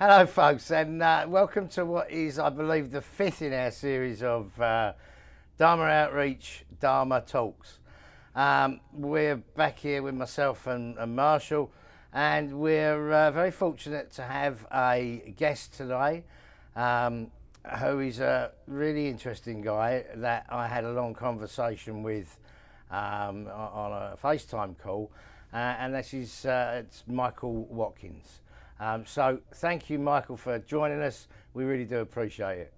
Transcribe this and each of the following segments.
Hello, folks, and welcome to what is, I believe, the fifth in our series of Dharma Outreach, Dharma Talks. We're back here with myself and Marshall, and we're very fortunate to have a guest today who is a really interesting guy that I had a long conversation with on a FaceTime call, and this is it's Michael Watkins. So thank you, Michael, for joining us. We really do appreciate it.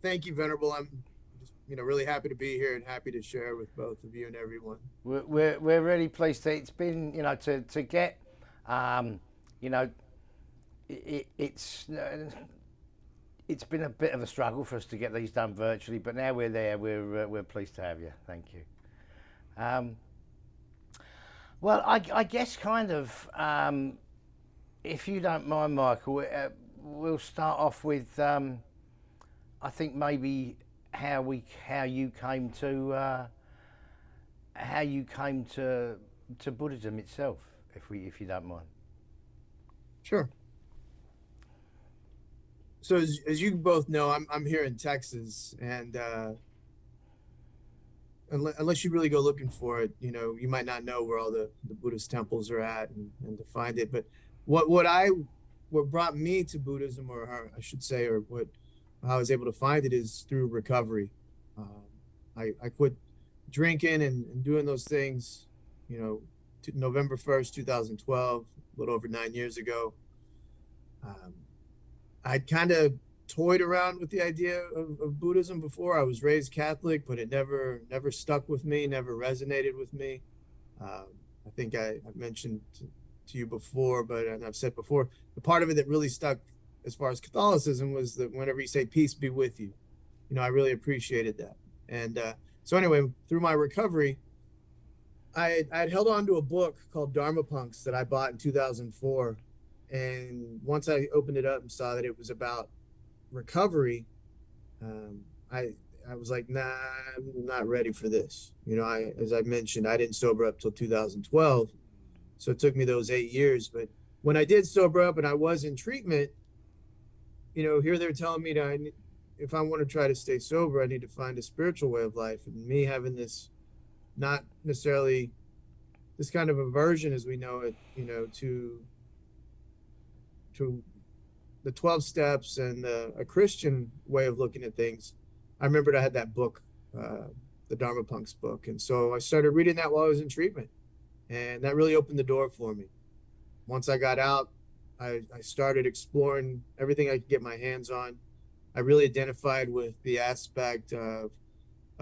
Thank you, Venerable. I'm just, really happy to be here and happy to share with both of you and everyone. We're really pleased to. It's been, to get, you know, it's been a bit of a struggle for us to get these done virtually, but now we're there. We're pleased to have you. Thank you. Well, I guess kind of, if you don't mind, Michael, we'll start off with, I think maybe how you came to Buddhism itself, if you don't mind. Sure. So as you both know, I'm here in Texas, and unless you really go looking for it, you might not know where all the Buddhist temples are at and to find it. But what brought me to Buddhism, or how I should say, or how I was able to find it, is through recovery. I quit drinking and doing those things, November 1st, 2012, a little over 9 years ago. I'd kind of toyed around with the idea of Buddhism before. I was raised Catholic, but it never stuck with me, never resonated with me. I think I mentioned to you before, and I've said before, the part of it that really stuck as far as Catholicism was that whenever you say peace be with you, I really appreciated that. And so anyway, through my recovery, I'd held on to a book called Dharma Punks that I bought in 2004. And once I opened it up and saw that it was about recovery, I was like, nah, I'm not ready for this. As I mentioned, I didn't sober up till 2012, so it took me those 8 years. But when I did sober up and I was in treatment, here they're telling me that if I want to try to stay sober, I need to find a spiritual way of life. And me having this, not necessarily this kind of aversion as we know it, to the 12 steps and a Christian way of looking at things. I remembered I had that book, the Dharma Punks book. And so I started reading that while I was in treatment. And that really opened the door for me. Once I got out, I started exploring everything I could get my hands on. I really identified with the aspect of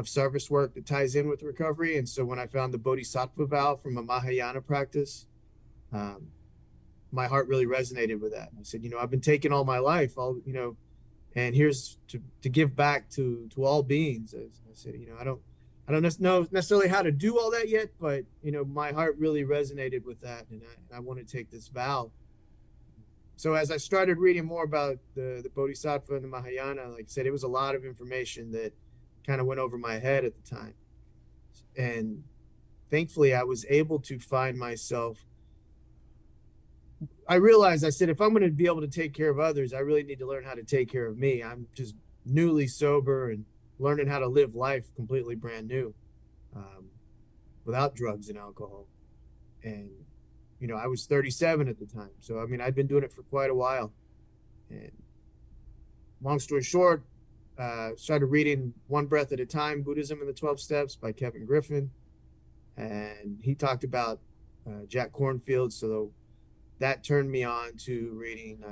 service work that ties in with recovery. And so when I found the Bodhisattva vow from a Mahayana practice, my heart really resonated with that. I said, I've been taking all my life, and here's to give back to all beings. I said, I don't know necessarily how to do all that yet, but my heart really resonated with that, and I want to take this vow. So as I started reading more about the Bodhisattva and the Mahayana, like I said, it was a lot of information that kind of went over my head at the time. And thankfully, I was able to find myself. I realized, I said, if I'm going to be able to take care of others, I really need to learn how to take care of me. I'm just newly sober and learning how to live life completely brand new, without drugs and alcohol. And, I was 37 at the time. So, I'd been doing it for quite a while. And long story short, started reading One Breath at a Time, Buddhism and the 12 Steps by Kevin Griffin. And he talked about Jack Kornfield. So that turned me on to reading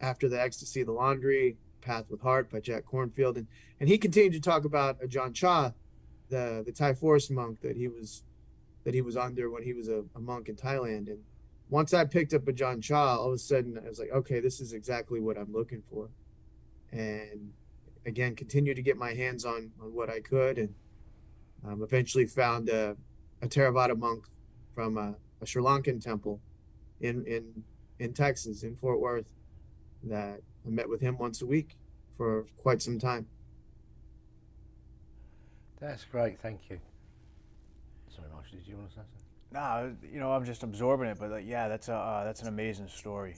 After the Ecstasy of the Laundry, Path with Heart by Jack Kornfield. And he continued to talk about Ajahn Chah, the Thai forest monk that he was under when he was a monk in Thailand. And once I picked up Ajahn Chah, all of a sudden I was like, okay, this is exactly what I'm looking for. And again, continued to get my hands on what I could, and eventually found a Theravada monk from a Sri Lankan temple in Texas, in Fort Worth, that I met with him once a week for quite some time. That's great, thank you. Sorry, Marshall, did you want to say something? No, I'm just absorbing it, but yeah, that's an amazing story,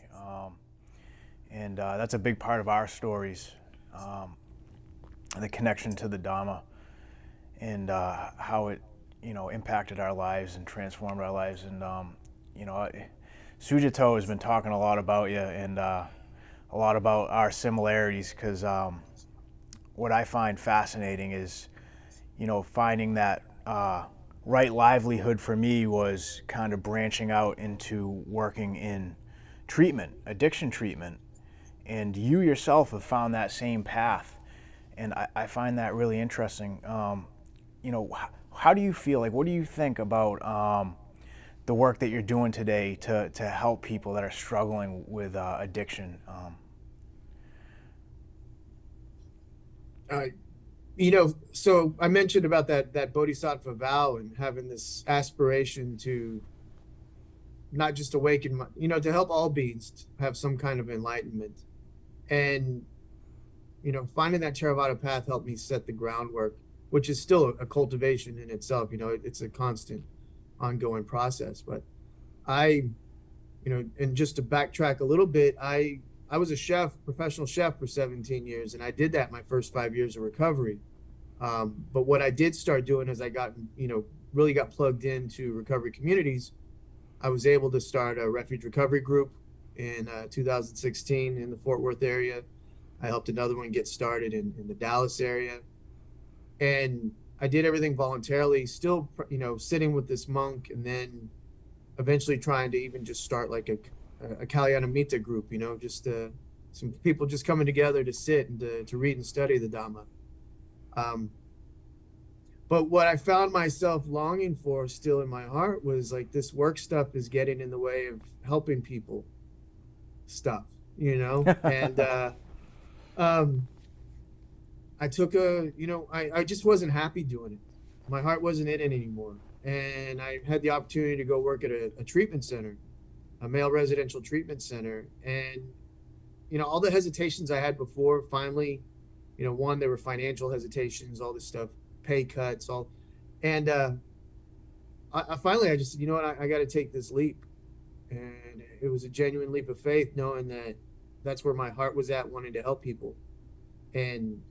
and that's a big part of our stories, um, the connection to the Dhamma, and how it, impacted our lives and transformed our lives. And you know, Sujato has been talking a lot about you and a lot about our similarities, because what I find fascinating is, finding that right livelihood for me was kind of branching out into working in treatment, addiction treatment. And you yourself have found that same path. And I find that really interesting. How do you feel? Like, what do you think about the work that you're doing today to help people that are struggling with addiction? Uh, so I mentioned about that bodhisattva vow and having this aspiration to not just awaken, to help all beings have some kind of enlightenment. And, finding that Theravada path helped me set the groundwork, which is still a cultivation in itself. It's a constant, ongoing process. But I, and just to backtrack a little bit, I was a chef, professional chef for 17 years, and I did that my first 5 years of recovery. But what I did start doing as I got, really got plugged into recovery communities, I was able to start a refuge recovery group in 2016 in the Fort Worth area. I helped another one get started in the Dallas area. And I did everything voluntarily, still, sitting with this monk, and then eventually trying to even just start like a Kalyanamitta group, just some people just coming together to sit and to read and study the Dhamma. But what I found myself longing for still in my heart was like, this work stuff is getting in the way of helping people stuff, and I took I just wasn't happy doing it. My heart wasn't in it anymore. And I had the opportunity to go work at a treatment center, a male residential treatment center. And, all the hesitations I had before, finally, one, there were financial hesitations, all this stuff, pay cuts, and I finally, I just said, I got to take this leap. And it was a genuine leap of faith, knowing that that's where my heart was at, wanting to help people. And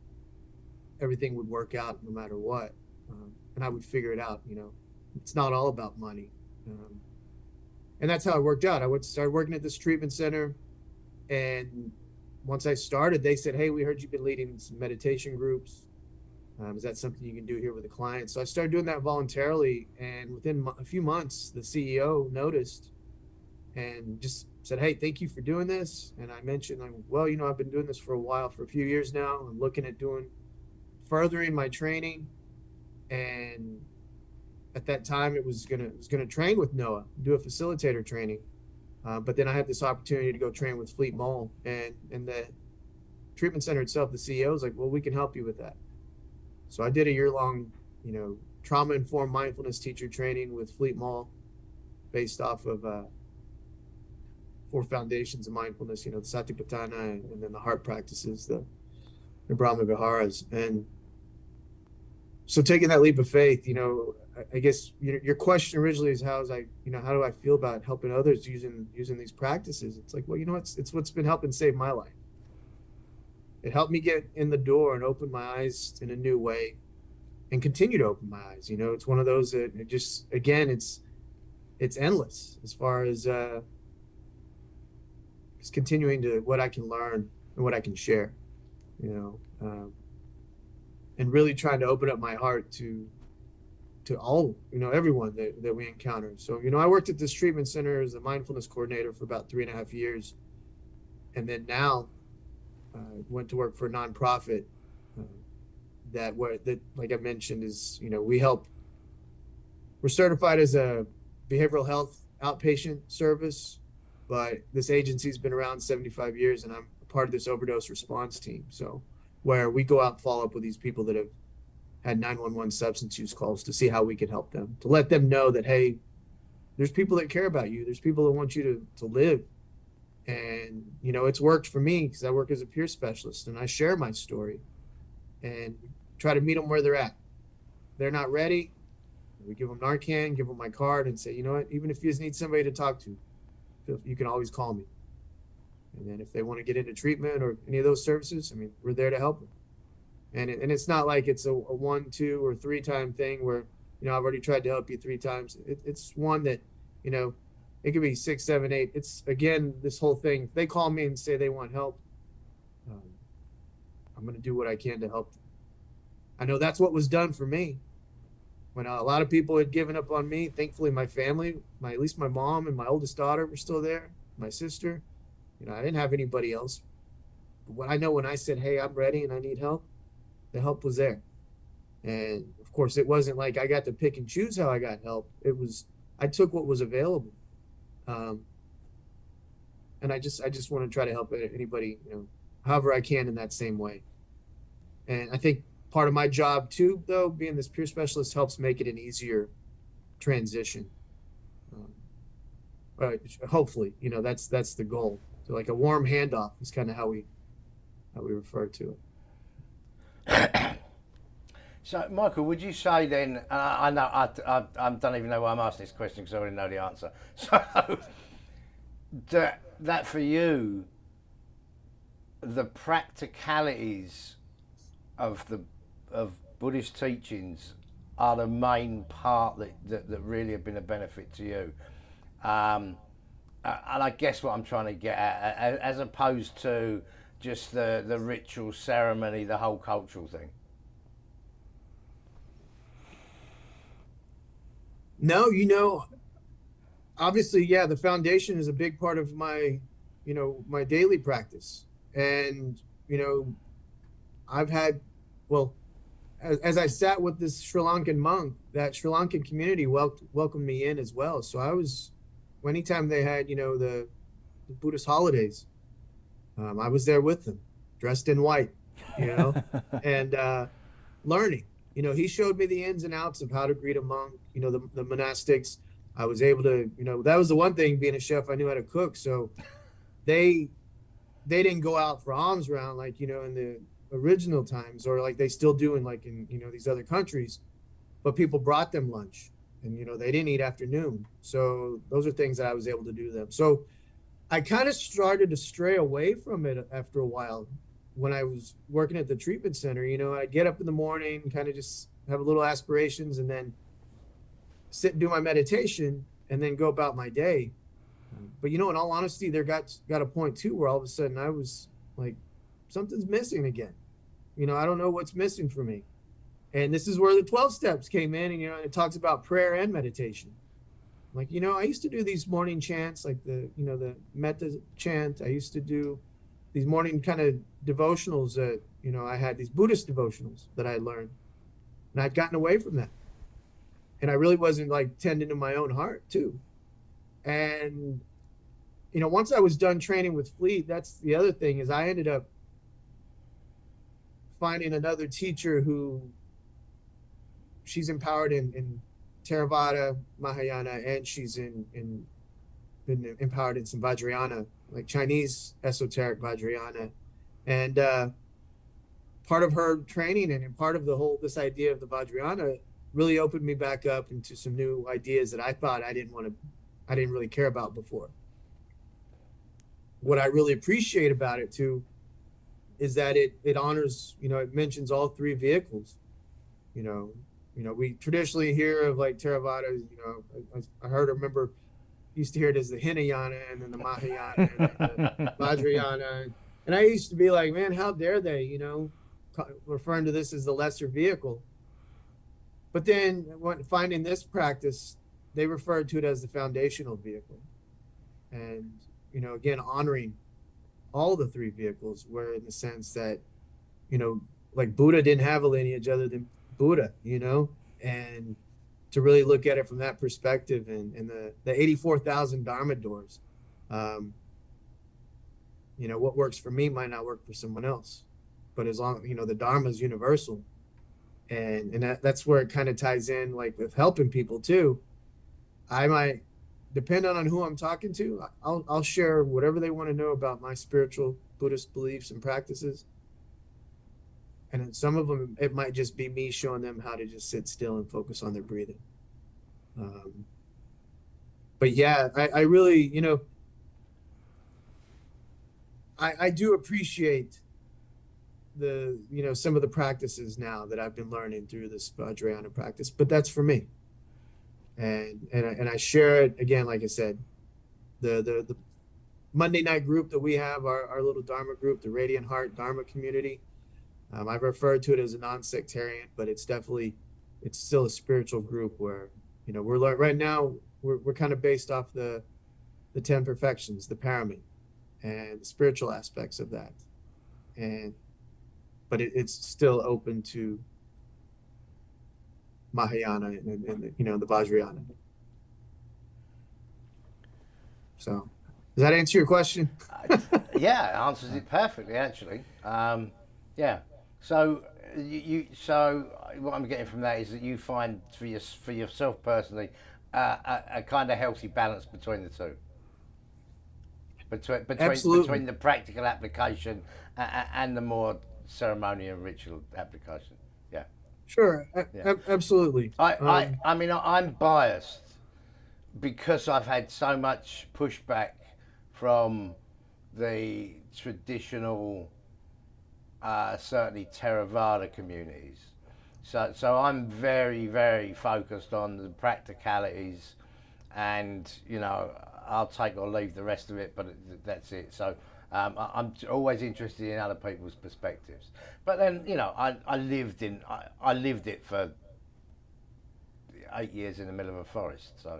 everything would work out no matter what. And I would figure it out, it's not all about money. And that's how it worked out. I went to start working at this treatment center. And once I started, they said, hey, we heard you've been leading some meditation groups. Is that something you can do here with a client? So I started doing that voluntarily. And within a few months, the CEO noticed and just said, hey, thank you for doing this. And I mentioned, well, I've been doing this for a while, for a few years now. I'm looking at furthering my training. And at that time, it was gonna train with Noah, do a facilitator training. But then I had this opportunity to go train with Fleet Mole, and the treatment center itself, the CEO was like, well, we can help you with that. So I did a year-long, trauma-informed mindfulness teacher training with Fleet Mole, based off of 4 foundations of mindfulness, the Satipatthana, and then the heart practices, the Brahma Viharas. And so taking that leap of faith, I guess your question originally is how do I feel about helping others using these practices? It's like, well, it's what's been helping save my life. It helped me get in the door and open my eyes in a new way, and continue to open my eyes. It's one of those that it just, again, it's endless as far as just continuing to what I can learn and what I can share, and really trying to open up my heart to all, everyone that we encounter. So, I worked at this treatment center as a mindfulness coordinator for about 3.5 years. And then now I went to work for a nonprofit that, like I mentioned, is, we're certified as a behavioral health outpatient service, but this agency's been around 75 years, and I'm a part of this overdose response team. So where we go out and follow up with these people that have had 911 substance use calls to see how we can help them, to let them know that, hey, there's people that care about you. There's people that want you to live. And, it's worked for me because I work as a peer specialist, and I share my story and try to meet them where they're at. They're not ready. We give them Narcan, give them my card, and say, you know what, even if you just need somebody to talk to, you can always call me. And then if they want to get into treatment or any of those services, I mean, we're there to help them. And it's not like it's a 1, 2, or 3 time thing where, you know, I've already tried to help you 3 times. It's one that, you know, it could be 6, 7, 8. It's, again, this whole thing. If they call me and say they want help, I'm going to do what I can to help them. I know that's what was done for me. When a lot of people had given up on me, thankfully my family, at least my mom and my oldest daughter were still there, my sister. You know, I didn't have anybody else. But what I know, when I said, hey, I'm ready and I need help, the help was there. And of course, it wasn't like I got to pick and choose how I got help. It was, I took what was available. And I just want to try to help anybody, you know, however I can in that same way. And I think part of my job too, though, being this peer specialist, helps make it an easier transition. Hopefully, you know, that's the goal. So like a warm handoff is kind of how we refer to it. So, Michael, would you say then? I know I don't even know why I'm asking this question because I already know the answer. So, that for you, the practicalities of Buddhist teachings are the main part that really have been a benefit to you. And I guess what I'm trying to get at, as opposed to just the ritual ceremony, the whole cultural thing. No, you know, obviously, yeah, the foundation is a big part of my, you know, my daily practice. And, you know, I've had, well, as I sat with this Sri Lankan monk, that Sri Lankan community welcomed me in as well. So I was, anytime they had, you know, the Buddhist holidays, I was there with them, dressed in white, you know, and learning. You know, he showed me the ins and outs of how to greet a monk, you know, the monastics. I was able to, you know, that was the one thing, being a chef, I knew how to cook. So they didn't go out for alms round like, you know, in the original times, or like they still do in, like, in, you know, these other countries, but people brought them lunch, and, you know, they didn't eat afternoon. So those are things that I was able to do to them. So I kind of started to stray away from it after a while. When I was working at the treatment center, you know, I'd get up in the morning, kind of just have a little aspirations, and then sit and do my meditation, and then go about my day. But, you know, in all honesty, there got a point too where all of a sudden I was like, something's missing again. You know, I don't know what's missing for me. And this is where the 12 steps came in, and, you know, it talks about prayer and meditation. Like, you know, I used to do these morning chants, like the, you know, the metta chant. I used to do these morning kind of devotionals that, you know, I had these Buddhist devotionals that I learned, and I'd gotten away from that. And I really wasn't, like, tending to my own heart too. And, you know, once I was done training with Fleet, that's the other thing, is I ended up finding another teacher who, she's empowered in Theravada, Mahayana, and she's been empowered in some Vajrayana, like Chinese esoteric Vajrayana. And part of her training and part of this idea of the Vajrayana really opened me back up into some new ideas that I thought I didn't really care about before. What I really appreciate about it too is that it honors, you know, it mentions all 3 vehicles. You know, we traditionally hear of, like, Theravada, you know, I remember used to hear it as the Hinayana, and then the Mahayana, and the Vajrayana. And I used to be like, man, how dare they, you know, referring to this as the lesser vehicle. But then finding this practice, they referred to it as the foundational vehicle. And, you know, again, honoring all the 3 vehicles, where in the sense that, you know, like Buddha didn't have a lineage other than Buddha, you know, and to really look at it from that perspective, and the 84,000 Dharma doors, you know, what works for me might not work for someone else, but as long, you know, the Dharma is universal. And that's where it kind of ties in, like, with helping people too. I might, depending on who I'm talking to, I'll share whatever they want to know about my spiritual Buddhist beliefs and practices. And in some of them, it might just be me showing them how to just sit still and focus on their breathing. But yeah, I really, I do appreciate some of the practices now that I've been learning through this Vajrayana practice, but that's for me. And I share it again, like I said, the Monday night group that we have, our little Dharma group, the Radiant Heart Dharma community. I've referred to it as a non-sectarian, but it's still a spiritual group where, right now we're kind of based off the 10 perfections, the paramita, and the spiritual aspects of that. But it's still open to Mahayana and the Vajrayana. So, does that answer your question? Yeah, it answers it perfectly, actually. Yeah. So so what I'm getting from that is that you find for yourself personally a kind of healthy balance between the two. Between the practical application and the more ceremonial and ritual application. Yeah. Sure. Yeah. Absolutely. I mean, I'm biased because I've had so much pushback from the traditional, certainly Theravada communities. So I'm very, very focused on the practicalities, and I'll take or leave the rest of it, but that's it. So I'm always interested in other people's perspectives. But then I lived it for 8 years in the middle of a forest. So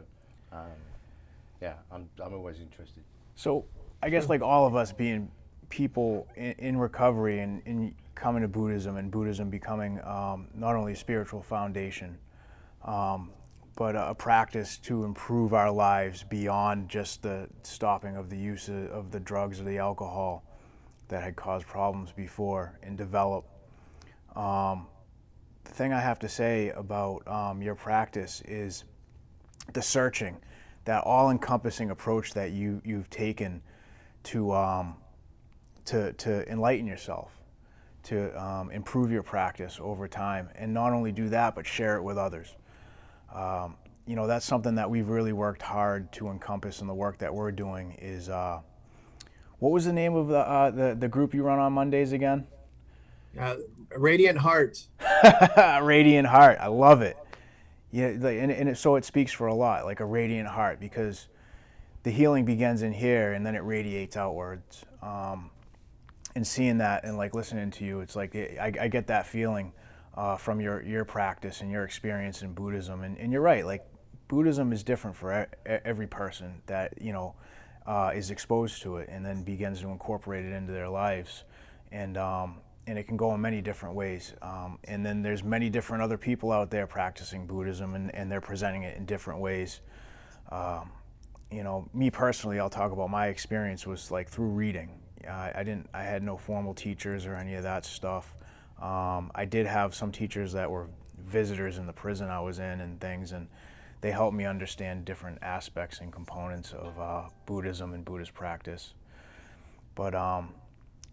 yeah, I'm always interested. So I guess like all of us being people in recovery and in coming to Buddhism, and Buddhism becoming not only a spiritual foundation, but a practice to improve our lives beyond just the stopping of the use of the drugs or the alcohol that had caused problems before, and develop. The thing I have to say about your practice is the searching, that all-encompassing approach that you've taken to enlighten yourself, to improve your practice over time, and not only do that, but share it with others. That's something that we've really worked hard to encompass in the work that we're doing. Is what was the name of the group you run on Mondays again? Radiant Heart. Radiant Heart. I love it. Yeah, so it speaks for a lot, like a radiant heart, because the healing begins in here and then it radiates outwards. And seeing that and like listening to you, it's like I get that feeling from your practice and your experience in Buddhism. And you're right, like Buddhism is different for every person that is exposed to it and then begins to incorporate it into their lives. And it can go in many different ways. And then there's many different other people out there practicing Buddhism, and they're presenting it in different ways. Me personally, I'll talk about my experience was like through reading. I had no formal teachers or any of that stuff. I did have some teachers that were visitors in the prison I was in and things, and they helped me understand different aspects and components of Buddhism and Buddhist practice. But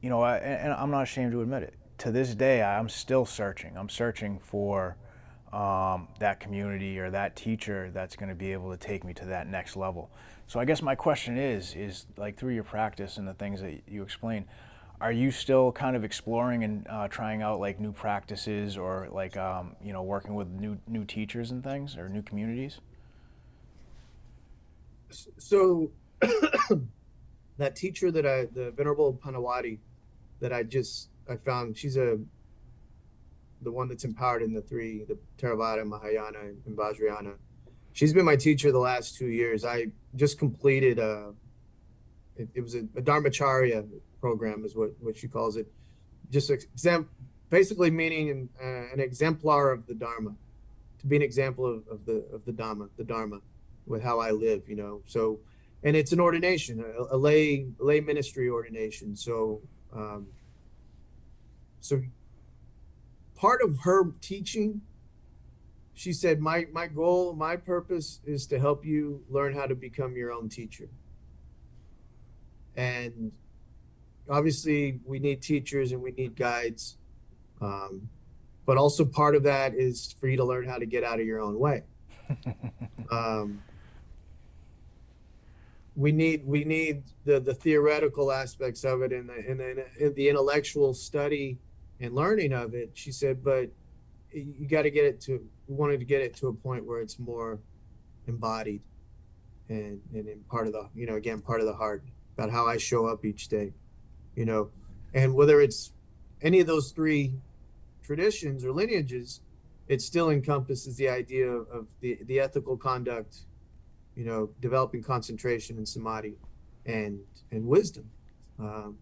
and I'm not ashamed to admit it. To this day, I'm still searching. I'm searching for that community or that teacher that's going to be able to take me to that next level. So I guess my question is like through your practice and the things that you explain, are you still kind of exploring and trying out like new practices or like working with new teachers and things or new communities? So that teacher the Venerable Panawati that I found, she's the one that's empowered in the Theravada, Mahayana, and Vajrayana. She's been my teacher the last 2 years. I just completed it was a Dharmacharya program is what she calls it. Just basically meaning an exemplar of the Dharma, to be an example of the Dharma with how I live, So, and it's an ordination, a lay ministry ordination. So, so part of her teaching, she said, my goal, my purpose is to help you learn how to become your own teacher. And obviously we need teachers and we need guides. But also part of that is for you to learn how to get out of your own way. Um, we need the theoretical aspects of it and the intellectual study and learning of it. She said, but you got to get it to we wanted to get it to a point where it's more embodied and in part of the again part of the heart about how I show up each day, you know, and whether it's any of those three traditions or lineages, it still encompasses the idea of the ethical conduct, developing concentration and samadhi and wisdom. Um,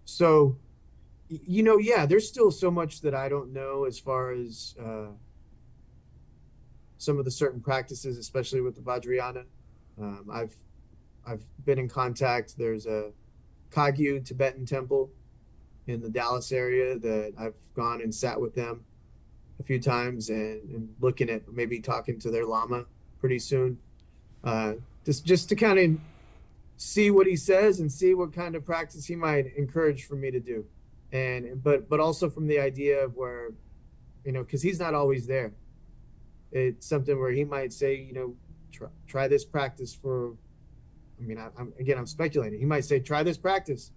so, yeah, there's still so much that I don't know as far as some of the certain practices, especially with the Vajrayana. I've been in contact. There's a Kagyu Tibetan temple in the Dallas area that I've gone and sat with them a few times and looking at maybe talking to their Lama pretty soon. Just to kind of see what he says and see what kind of practice he might encourage for me to do. But also from the idea of where, because he's not always there. It's something where he might say, try this practice for, I'm speculating. He might say, try this practice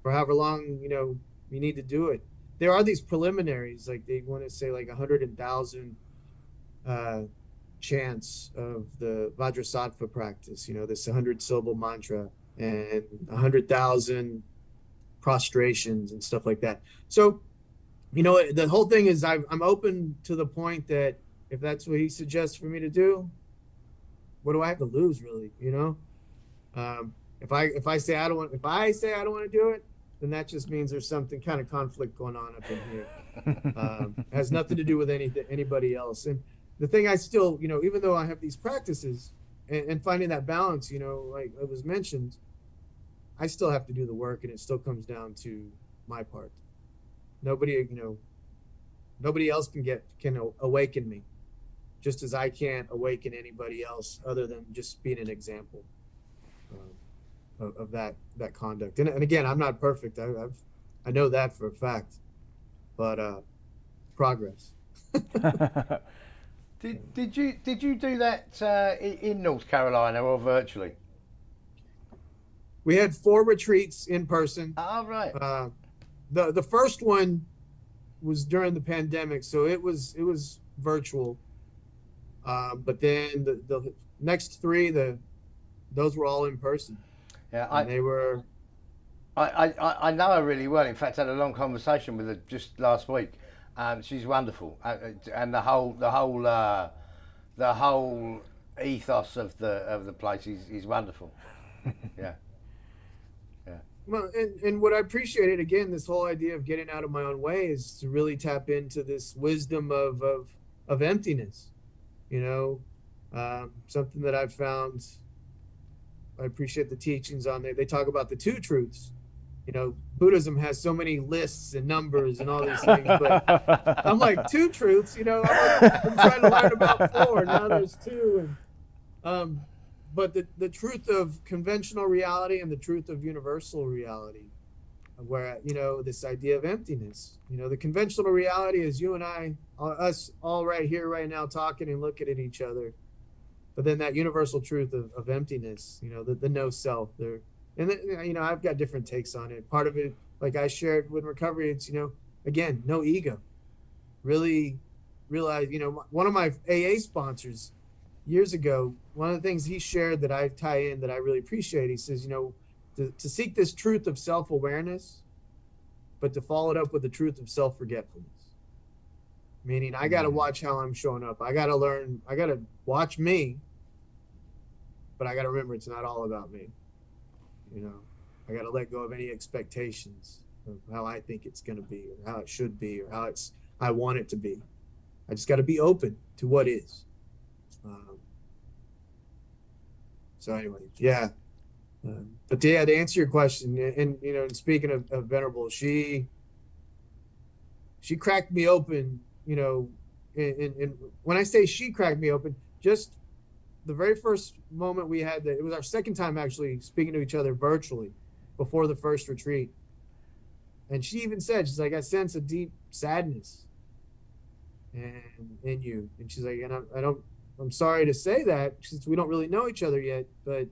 for however long, you need to do it. There are these preliminaries, like they want to say like 100,000 chants of the Vajrasattva practice, this 100-syllable mantra and 100,000 prostrations and stuff like that. So, the whole thing is I'm open to the point that if that's what he suggests for me to do, what do I have to lose, really? If I say I don't want to do it, then that just means there's something kind of conflict going on up in here. It has nothing to do with anybody else. And the thing I still, even though I have these practices and finding that balance, like it was mentioned, I still have to do the work, and it still comes down to my part. Nobody else can awaken me, just as I can't awaken anybody else other than just being an example of that conduct. And again, I'm not perfect. I know that for a fact, but progress. Did you do that in North Carolina or virtually? We had 4 retreats in person. Oh, right. The first one was during the pandemic, so it was virtual. But then the next 3, those were all in person. Yeah, they were. I know her really well. In fact, I had a long conversation with her just last week. She's wonderful, and the whole ethos of the place is wonderful. Yeah. Well, and what I appreciated, again, this whole idea of getting out of my own way is to really tap into this wisdom of emptiness, something that I've found. I appreciate the teachings on there. They talk about the 2 truths. Buddhism has so many lists and numbers and all these things, but I'm like, 2 truths, I'm trying to learn about 4. Now there's 2. But the truth of conventional reality and the truth of universal reality, where, this idea of emptiness, the conventional reality is you and I, us all right here, right now, talking and looking at each other. But then that universal truth of emptiness, the no self there. And then, I've got different takes on it. Part of it, like I shared with recovery, it's, again, no ego. Really realize, one of my AA sponsors years ago, one of the things he shared that I tie in that I really appreciate, he says, to seek this truth of self-awareness, but to follow it up with the truth of self-forgetfulness. Meaning I got to watch how I'm showing up. I got to learn, I got to watch me, but I got to remember it's not all about me. I got to let go of any expectations of how I think it's going to be or how it should be or how I want it to be. I just got to be open to what is. So anyway, yeah. But yeah, to answer your question, and speaking of Venerable, she cracked me open, and when I say she cracked me open, just the very first moment we had, it was our second time actually speaking to each other virtually before the first retreat. And she even said, she's like, I sense a deep sadness in you. And she's like, and I'm sorry to say that since we don't really know each other yet, but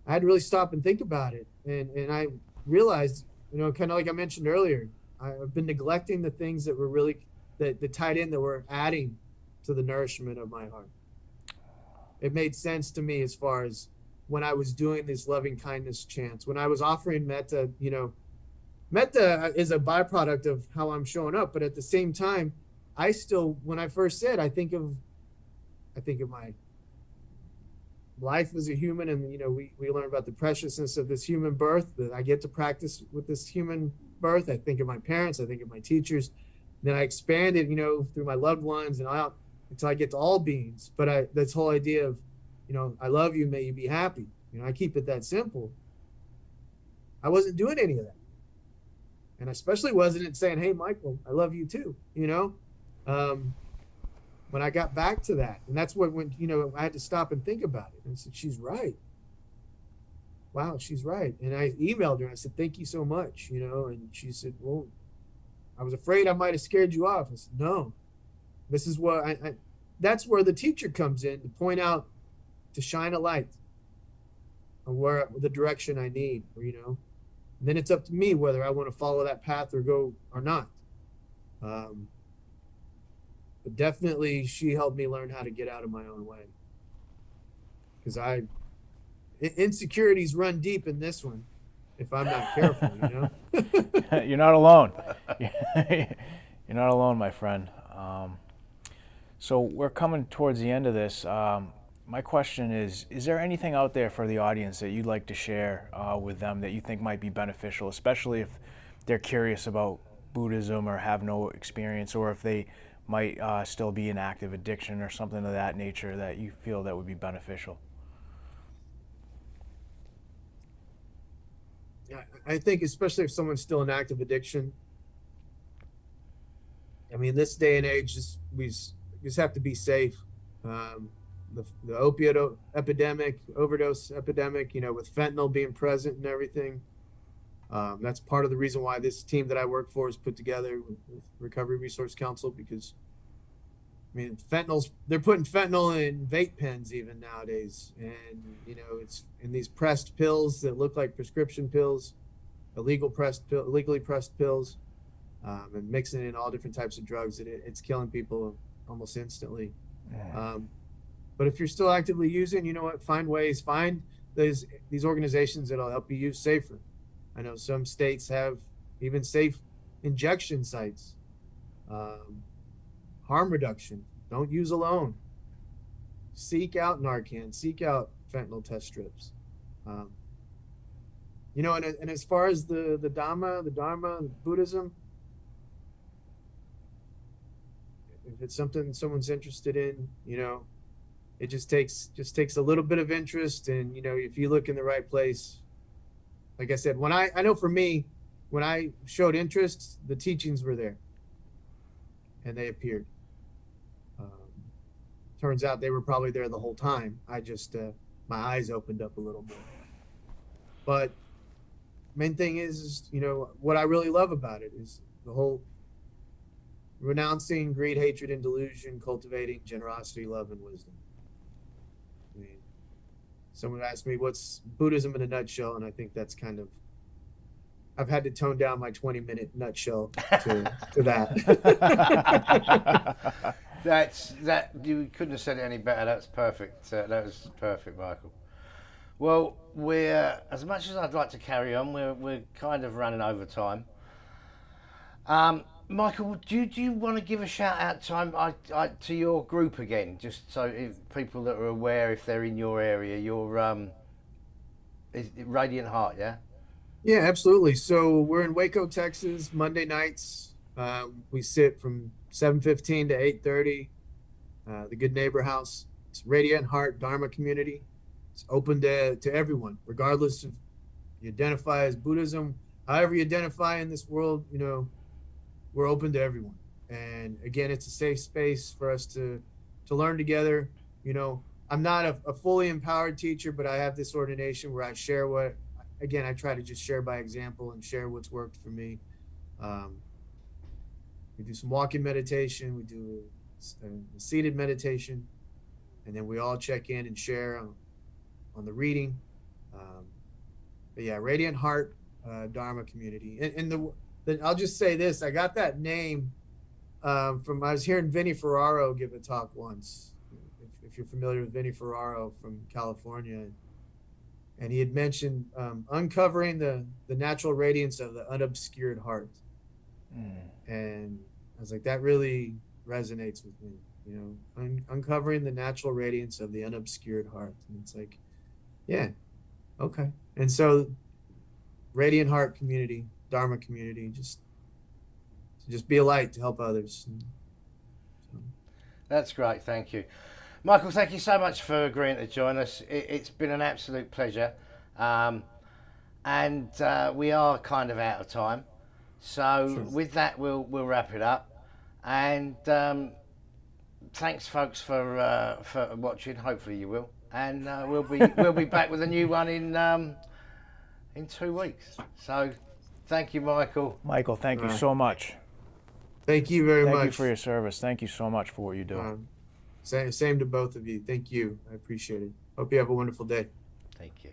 I had to really stop and think about it. And I realized, kind of like I mentioned earlier, I've been neglecting the things that were really, that tied in, that were adding to the nourishment of my heart. It made sense to me as far as when I was doing this loving kindness chants, when I was offering metta, metta is a byproduct of how I'm showing up. But at the same time, I still, when I first said, I think of my life as a human, and we learn about the preciousness of this human birth that I get to practice with this human birth. I think of my parents, I think of my teachers, then I expanded through my loved ones and out until I get to all beings. But this whole idea of I love you, may you be happy, I keep it that simple. I wasn't doing any of that, and I especially wasn't saying, hey Michael, I love you too. When I got back to that, and that's when I had to stop and think about it. And I said, she's right. Wow, she's right. And I emailed her and I said, thank you so much, and she said, well, I was afraid I might have scared you off. I said, no, this is what that's where the teacher comes in, to point out, to shine a light on where the direction I need, and then it's up to me whether I want to follow that path or go or not. But definitely she helped me learn how to get out of my own way, because insecurities run deep in this one if I'm not careful. You're not alone. You're not alone, my friend. So we're coming towards the end of this. My question is there anything out there for the audience that you'd like to share with them that you think might be beneficial, especially if they're curious about Buddhism or have no experience, or if they might still be in active addiction or something of that nature that you feel that would be beneficial? Yeah, I think especially if someone's still in active addiction, I mean, this day and age, we just have to be safe. The opiate epidemic, overdose epidemic, with fentanyl being present and everything. That's part of the reason why this team that I work for is put together with Recovery Resource Council, because they're putting fentanyl in vape pens even nowadays. And, it's in these pressed pills that look like prescription pills, illegally pressed pills, and mixing in all different types of drugs. It's killing people almost instantly. Yeah. But if you're still actively using, find ways, find these organizations that'll help you use safer. I know some states have even safe injection sites. Harm reduction. Don't use alone. Seek out Narcan. Seek out fentanyl test strips. And as far as the Dharma, Buddhism, if it's something someone's interested in, it just takes a little bit of interest. And, if you look in the right place, like I said, when I know for me, when I showed interest, the teachings were there and they appeared. Turns out they were probably there the whole time. I just, my eyes opened up a little more. But main thing is, what I really love about it is the whole renouncing greed, hatred, and delusion, cultivating generosity, love, and wisdom. Someone asked me, what's Buddhism in a nutshell? And I think that's I've had to tone down my 20-minute nutshell to that. You couldn't have said it any better. That's perfect. That was perfect, Michael. Well, we're, as much as I'd like to carry on, we're kind of running over time. Michael, do you want to give a shout out to your group again, just so if people that are aware, if they're in your area, your Radiant Heart, yeah? Yeah, absolutely. So we're in Waco, Texas, Monday nights. We sit from 7:15 to 8:30. The Good Neighbor House. It's Radiant Heart Dharma community. It's open to everyone, regardless if you identify as Buddhism, however you identify in this world. We're open to everyone. And again, it's a safe space for us to learn together. I'm not a fully empowered teacher, but I have this ordination where I share I try to just share by example and share what's worked for me. We do some walking meditation. We do a seated meditation. and then we all check in and share on the reading. But yeah, Radiant Heart Dharma Community. And I'll just say this: I got that name from, I was hearing Vinny Ferraro give a talk once. If you're familiar with Vinny Ferraro from California, and he had mentioned uncovering the natural radiance of the unobscured heart. And I was like, that really resonates with me. You know, uncovering the natural radiance of the unobscured heart. And it's like, yeah, okay. And so Radiant Heart Community, Dharma Community, just be a light to help others. That's great, thank you. Michael, thank you so much for agreeing to join us. It's been an absolute pleasure. And we are kind of out of time. So Sure. with that, we'll wrap it up. And thanks, folks, for watching. Hopefully you will. And we'll be back with a new one in 2 weeks. So thank you, Michael. Michael, thank you so much. Thank you very much. Thank you for your service. Thank you so much for what you do. Same to both of you. Thank you. I appreciate it. Hope you have a wonderful day. Thank you.